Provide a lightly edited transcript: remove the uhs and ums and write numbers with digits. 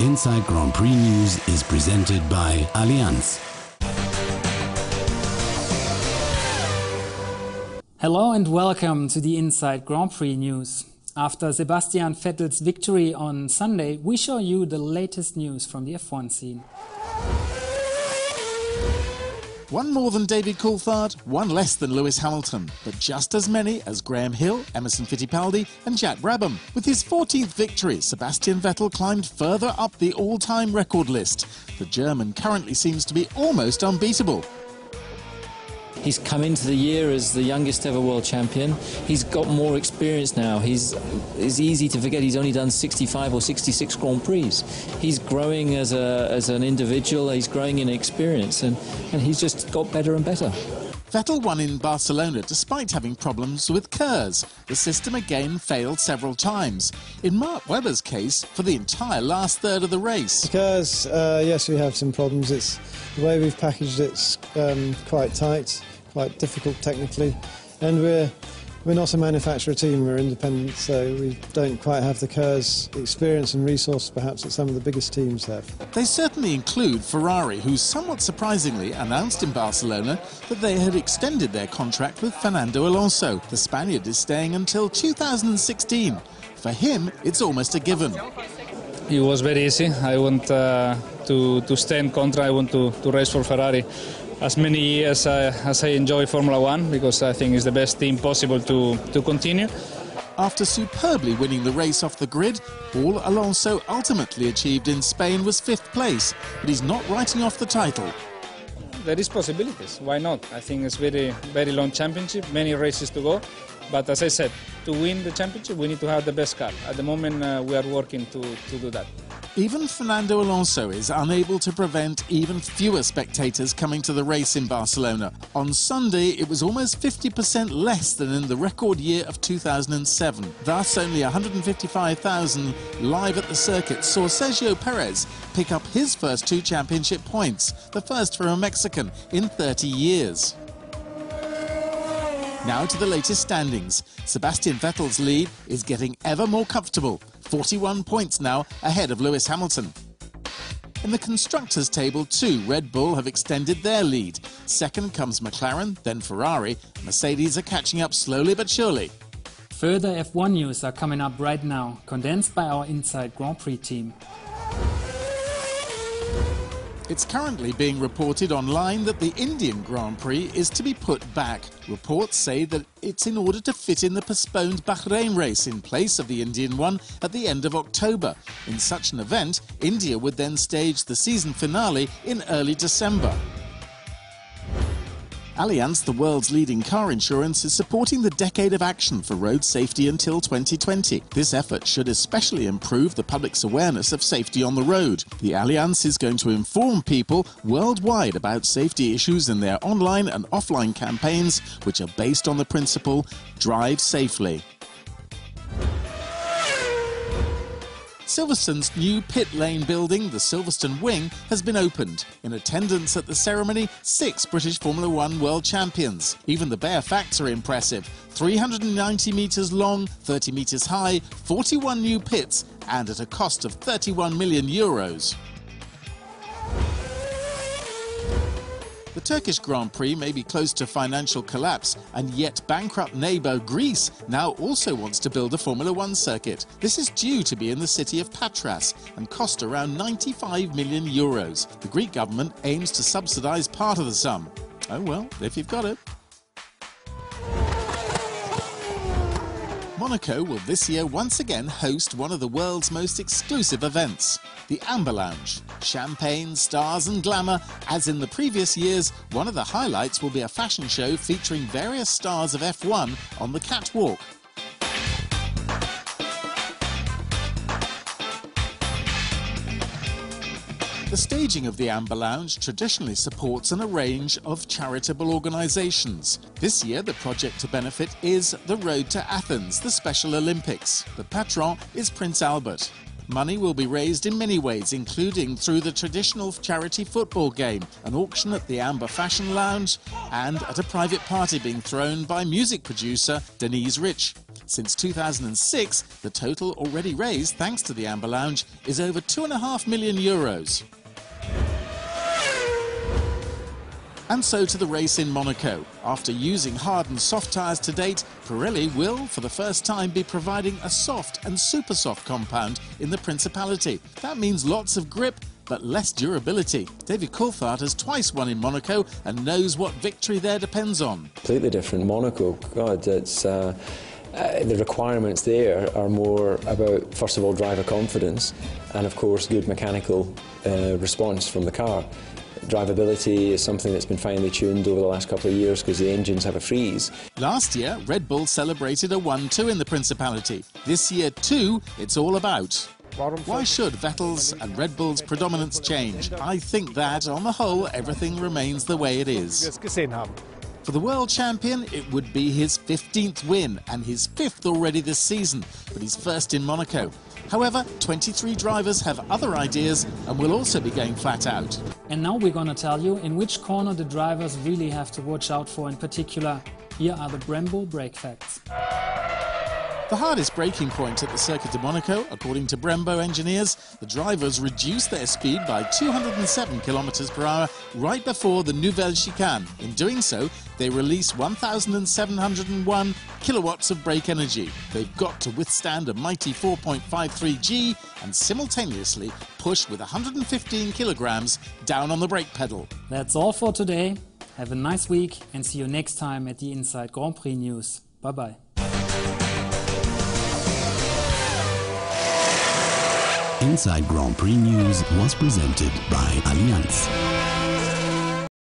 Inside Grand Prix News is presented by Allianz. Hello and welcome to the Inside Grand Prix News. After Sebastian Vettel's victory on Sunday, we show you the latest news from the F1 scene. One more than David Coulthard, one less than Lewis Hamilton, but just as many as Graham Hill, Emerson Fittipaldi and Jack Brabham. With his 14th victory, Sebastian Vettel climbed further up the all-time record list. The German currently seems to be almost unbeatable. He's come into the year as the youngest ever world champion. He's got more experience now. It's easy to forget he's only done 65 or 66 Grand Prix. He's growing as an individual, he's growing in experience, and he's just got better and better. Vettel won in Barcelona despite having problems with KERS. The system again failed several times. In Mark Webber's case, for the entire last third of the race. KERS, yes, we have some problems. It's the way we've packaged it's quite tight, quite difficult technically, and we're not a manufacturer team, we're independent, so we don't quite have the KERS experience and resource perhaps that some of the biggest teams have. They certainly include Ferrari, who somewhat surprisingly announced in Barcelona that they had extended their contract with Fernando Alonso. The Spaniard is staying until 2016. For him, it's almost a given. It was very easy. I want to stay in contract. I want to race for Ferrari as many years as I enjoy Formula One, because I think it's the best team possible to continue. After superbly winning the race off the grid, all Alonso ultimately achieved in Spain was 5th place, but he's not writing off the title. There is possibilities. Why not? I think it's very long championship, many races to go. But as I said, to win the championship, we need to have the best car. At the moment, we are working to do that. Even Fernando Alonso is unable to prevent even fewer spectators coming to the race in Barcelona. On Sunday, it was almost 50% less than in the record year of 2007. Thus, only 155,000 live at the circuit saw Sergio Perez pick up his first 2 championship points, the first for a Mexican in 30 years. Now to the latest standings. Sebastian Vettel's lead is getting ever more comfortable. 41 points now ahead of Lewis Hamilton. In the constructors' table too, Red Bull have extended their lead. Second comes McLaren, then Ferrari. Mercedes are catching up slowly but surely. Further F1 news are coming up right now, condensed by our Inside Grand Prix team. It's currently being reported online that the Indian Grand Prix is to be put back. Reports say that it's in order to fit in the postponed Bahrain race in place of the Indian one at the end of October. In such an event, India would then stage the season finale in early December. Allianz, the world's leading car insurance, is supporting the Decade of Action for Road Safety until 2020. This effort should especially improve the public's awareness of safety on the road. The Allianz is going to inform people worldwide about safety issues in their online and offline campaigns, which are based on the principle, drive safely. Silverstone's new pit lane building, the Silverstone Wing, has been opened. In attendance at the ceremony, 6 British Formula One world champions. Even the bare facts are impressive. 390 metres long, 30 metres high, 41 new pits, and at a cost of €31 million. The Turkish Grand Prix may be close to financial collapse, and yet bankrupt neighbour Greece now also wants to build a Formula One circuit. This is due to be in the city of Patras and cost around €95 million. The Greek government aims to subsidise part of the sum. Oh well, if you've got it. Monaco will this year once again host one of the world's most exclusive events, the Amber Lounge. Champagne, stars and glamour. As in the previous years, one of the highlights will be a fashion show featuring various stars of F1 on the catwalk. The staging of the Amber Lounge traditionally supports a range of charitable organisations. This year, the project to benefit is the Road to Athens, the Special Olympics. The patron is Prince Albert. Money will be raised in many ways, including through the traditional charity football game, an auction at the Amber Fashion Lounge, and at a private party being thrown by music producer Denise Rich. Since 2006, the total already raised thanks to the Amber Lounge is over €2.5 million. And so to the race in Monaco. After using hard and soft tyres to date, Pirelli will, for the first time, be providing a soft and super soft compound in the Principality. That means lots of grip, but less durability. David Coulthard has twice won in Monaco and knows what victory there depends on. Completely different. Monaco, God, it's... the requirements there are more about, first of all, driver confidence and, of course, good mechanical response from the car. Drivability is something that's been finely tuned over the last couple of years because the engines have a freeze. Last year, Red Bull celebrated a 1-2 in the Principality. This year, too, it's all about. Why should Vettel's and Red Bull's predominance change? I think that, on the whole, everything remains the way it is. For the world champion, it would be his 15th win and his 5th already this season, but he's first in Monaco. However, 23 drivers have other ideas and will also be going flat out. And now we're gonna tell you in which corner the drivers really have to watch out for in particular. Here are the Brembo brake facts. The hardest braking point at the Circuit de Monaco, according to Brembo engineers, the drivers reduced their speed by 207 km/h right before the Nouvelle Chicane. In doing so, they release 1,701 kilowatts of brake energy. They've got to withstand a mighty 4.53 G and simultaneously push with 115 kilograms down on the brake pedal. That's all for today. Have a nice week and see you next time at the Inside Grand Prix News. Bye-bye. Inside Grand Prix News was presented by Allianz.